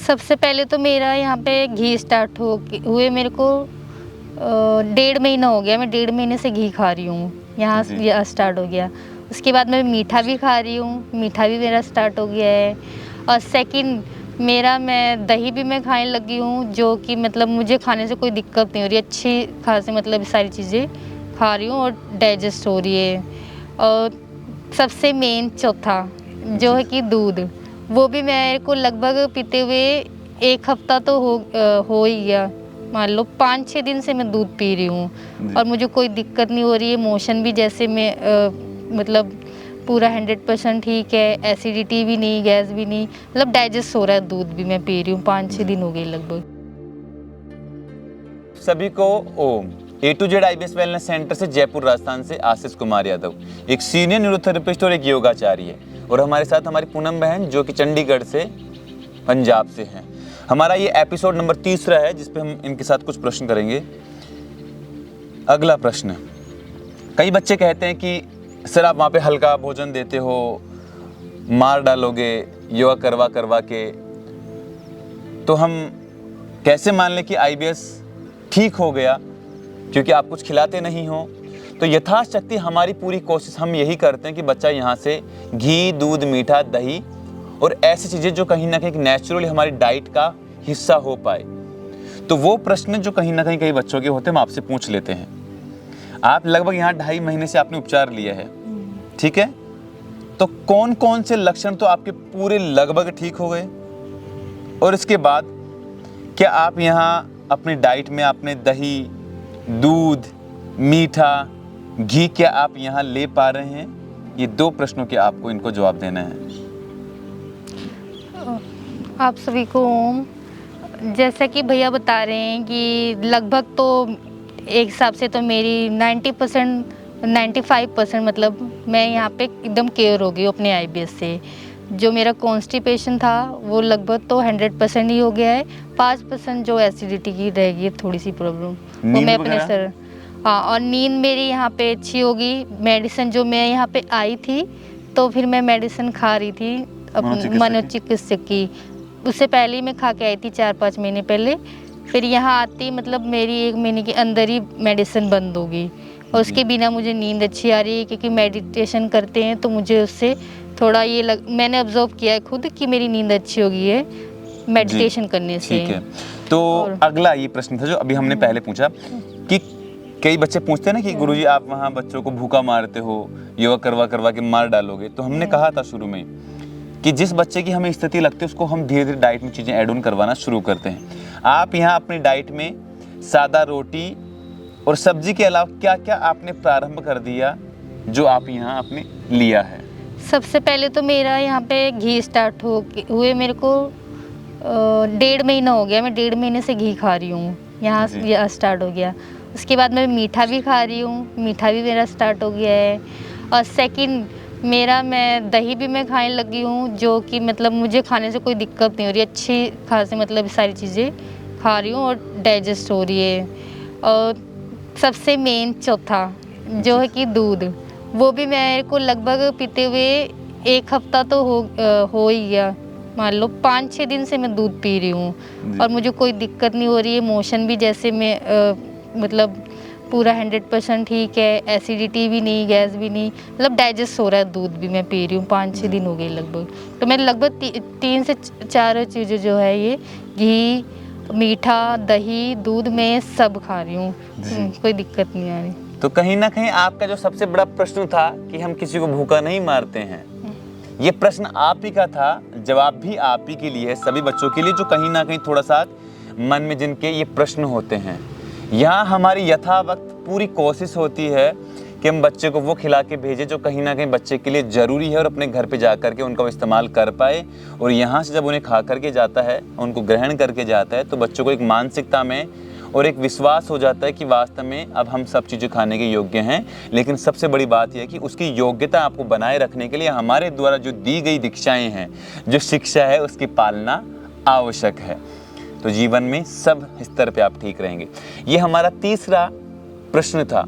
सबसे पहले तो मेरा यहाँ पे घी स्टार्ट हुए मेरे को 1.5 महीना हो गया। मैं 1.5 महीने से घी खा रही हूँ, यहाँ स्टार्ट हो गया। उसके बाद मैं मीठा भी खा रही हूँ, मीठा भी मेरा स्टार्ट हो गया है। और सेकंड मैं दही भी मैं खाने लगी हूँ, जो कि मतलब मुझे खाने से कोई दिक्कत नहीं हो रही, अच्छी खासी मतलब सारी चीज़ें खा रही हूँ और डाइजेस्ट हो रही है। और सबसे मेन चौथा जो है कि दूध, वो भी मेरे को लगभग पीते हुए 1 हफ्ता तो हो ही गया। मान लो 5-6 दिन से मैं दूध पी रही हूँ और मुझे कोई दिक्कत नहीं हो रही है। मोशन भी जैसे मतलब पूरा 100% ठीक है, एसिडिटी भी नहीं, गैस भी नहीं, मतलब डाइजेस्ट हो रहा है। दूध भी मैं पी रही हूँ, 5-6 दिन हो गए लगभग। सभी को ओम। A to Z IBS wellness centre से जयपुर राजस्थान से आशीष कुमार यादव, एक सीनियर न्यूरोथेरेपिस्ट और एक योगाचार्य है। और हमारे साथ हमारी पूनम बहन जो कि चंडीगढ़ से पंजाब से हैं। हमारा ये एपिसोड नंबर 3 है जिस पे हम इनके साथ कुछ प्रश्न करेंगे। अगला प्रश्न, कई बच्चे कहते हैं कि सर आप वहाँ पे हल्का भोजन देते हो, मार डालोगे योगा करवा के, तो हम कैसे मान लें कि IBS ठीक हो गया क्योंकि आप कुछ खिलाते नहीं हो। तो यथाशक्ति हमारी पूरी कोशिश हम यही करते हैं कि बच्चा यहाँ से घी, दूध, मीठा, दही और ऐसी चीज़ें जो कहीं ना कहीं नेचुरली हमारी डाइट का हिस्सा हो पाए। तो वो प्रश्न जो कहीं ना कहीं कई बच्चों के होते हैं हम आपसे पूछ लेते हैं। आप लगभग यहाँ 2.5 महीने से आपने उपचार लिया है, ठीक है? तो कौन कौन से लक्षण तो आपके पूरे लगभग ठीक हो गए, और इसके बाद क्या आप यहाँ अपनी डाइट में आपने दही, दूध, मीठा, घी क्या आप यहाँ ले पा रहे हैं? ये 2 प्रश्नों के आपको इनको जवाब देना है। आप सभी को ओम। जैसा कि भैया बता रहे हैं कि लगभग तो एक हिसाब से तो मेरी 95% मतलब मैं यहाँ पे एकदम क्योर हो गई हूँ अपने IBS से। जो मेरा कॉन्स्टिपेशन था वो लगभग तो 100% ही हो गया है। 5% जो एसिडिटी की रह गई थोड़ी सी प्रॉब्लम, वो मैं अपने सर। हाँ, और नींद मेरी यहाँ पे अच्छी होगी। मेडिसिन जो मैं यहाँ पे आई थी तो फिर मैं मेडिसिन खा रही थी मनोचिकित्सक की। उससे पहले ही मैं खा के आई थी 4-5 महीने पहले। फिर यहाँ आती मतलब मेरी 1 महीने के अंदर ही मेडिसिन बंद होगी और उसके बिना मुझे नींद अच्छी आ रही है, क्योंकि मेडिटेशन करते हैं तो मुझे उससे थोड़ा मैंने ऑब्जर्व किया है खुद कि मेरी नींद अच्छी हो गई है मेडिटेशन करने से। ठीक है। तो अगला ये प्रश्न था जो अभी हमने पहले पूछा कि कई बच्चे पूछते हैं ना कि गुरुजी आप वहाँ बच्चों को भूखा मारते हो, योगा करवा के मार डालोगे। तो हमने कहा था शुरू में कि जिस बच्चे की हमें स्थिति लगती है उसको हम धीरे धीरे डाइट में चीज़ें ऐड ऑन करवाना शुरू करते हैं। आप यहाँ अपनी डाइट में सादा रोटी और सब्जी के अलावा क्या क्या आपने प्रारंभ कर दिया जो आप यहाँ आपने लिया है? सबसे पहले तो मेरा यहाँ पे घी स्टार्ट हुए मेरे को 1.5 महीना हो गया। मैं 1.5 महीने से घी खा रही हूँ, यहाँ स्टार्ट हो गया। उसके बाद मैं मीठा भी खा रही हूँ, मीठा भी मेरा स्टार्ट हो गया है। और सेकंड मैं दही भी मैं खाने लगी हूँ, जो कि मतलब मुझे खाने से कोई दिक्कत नहीं हो रही, अच्छी खासी मतलब सारी चीज़ें खा रही हूँ और डाइजेस्ट हो रही है। और सबसे मेन चौथा जो है कि दूध, वो भी मेरे को लगभग पीते हुए 1 हफ्ता तो हो ही गया। मान लो 5-6 दिन से मैं दूध पी रही हूँ और मुझे कोई दिक्कत नहीं हो रही है। मोशन भी जैसे मतलब पूरा 100% ठीक है, एसिडिटी भी नहीं, गैस भी नहीं, मतलब डाइजेस्ट हो रहा है। दूध भी मैं पी रही हूँ, 5-6 दिन हो गए लगभग। तो मैं लगभग 3 से 4 चीज़ें जो है ये घी, मीठा, दही, दूध में सब खा रही हूँ, कोई दिक्कत नहीं आ रही। तो कहीं ना कहीं आपका जो सबसे बड़ा प्रश्न था कि हम किसी को भूखा नहीं मारते हैं, ये प्रश्न आप ही का था, जवाब भी आप ही के लिए है, सभी बच्चों के लिए जो कहीं ना कहीं थोड़ा सा मन में जिनके ये प्रश्न होते हैं। यहाँ हमारी यथावक्त पूरी कोशिश होती है कि हम बच्चे को वो खिला के भेजें जो कहीं ना कहीं बच्चे के लिए ज़रूरी है और अपने घर पे जा कर के उनका इस्तेमाल कर पाए। और यहाँ से जब उन्हें खा करके जाता है, उनको ग्रहण करके जाता है, तो बच्चों को एक मानसिकता में और एक विश्वास हो जाता है कि वास्तव में अब हम सब चीज़ें खाने के योग्य हैं। लेकिन सबसे बड़ी बात यह है कि उसकी योग्यता आपको बनाए रखने के लिए हमारे द्वारा जो दी गई दीक्षाएँ हैं, जो शिक्षा है, उसकी पालना आवश्यक है। तो जीवन में सब स्तर पे आप ठीक रहेंगे। ये हमारा तीसरा प्रश्न था।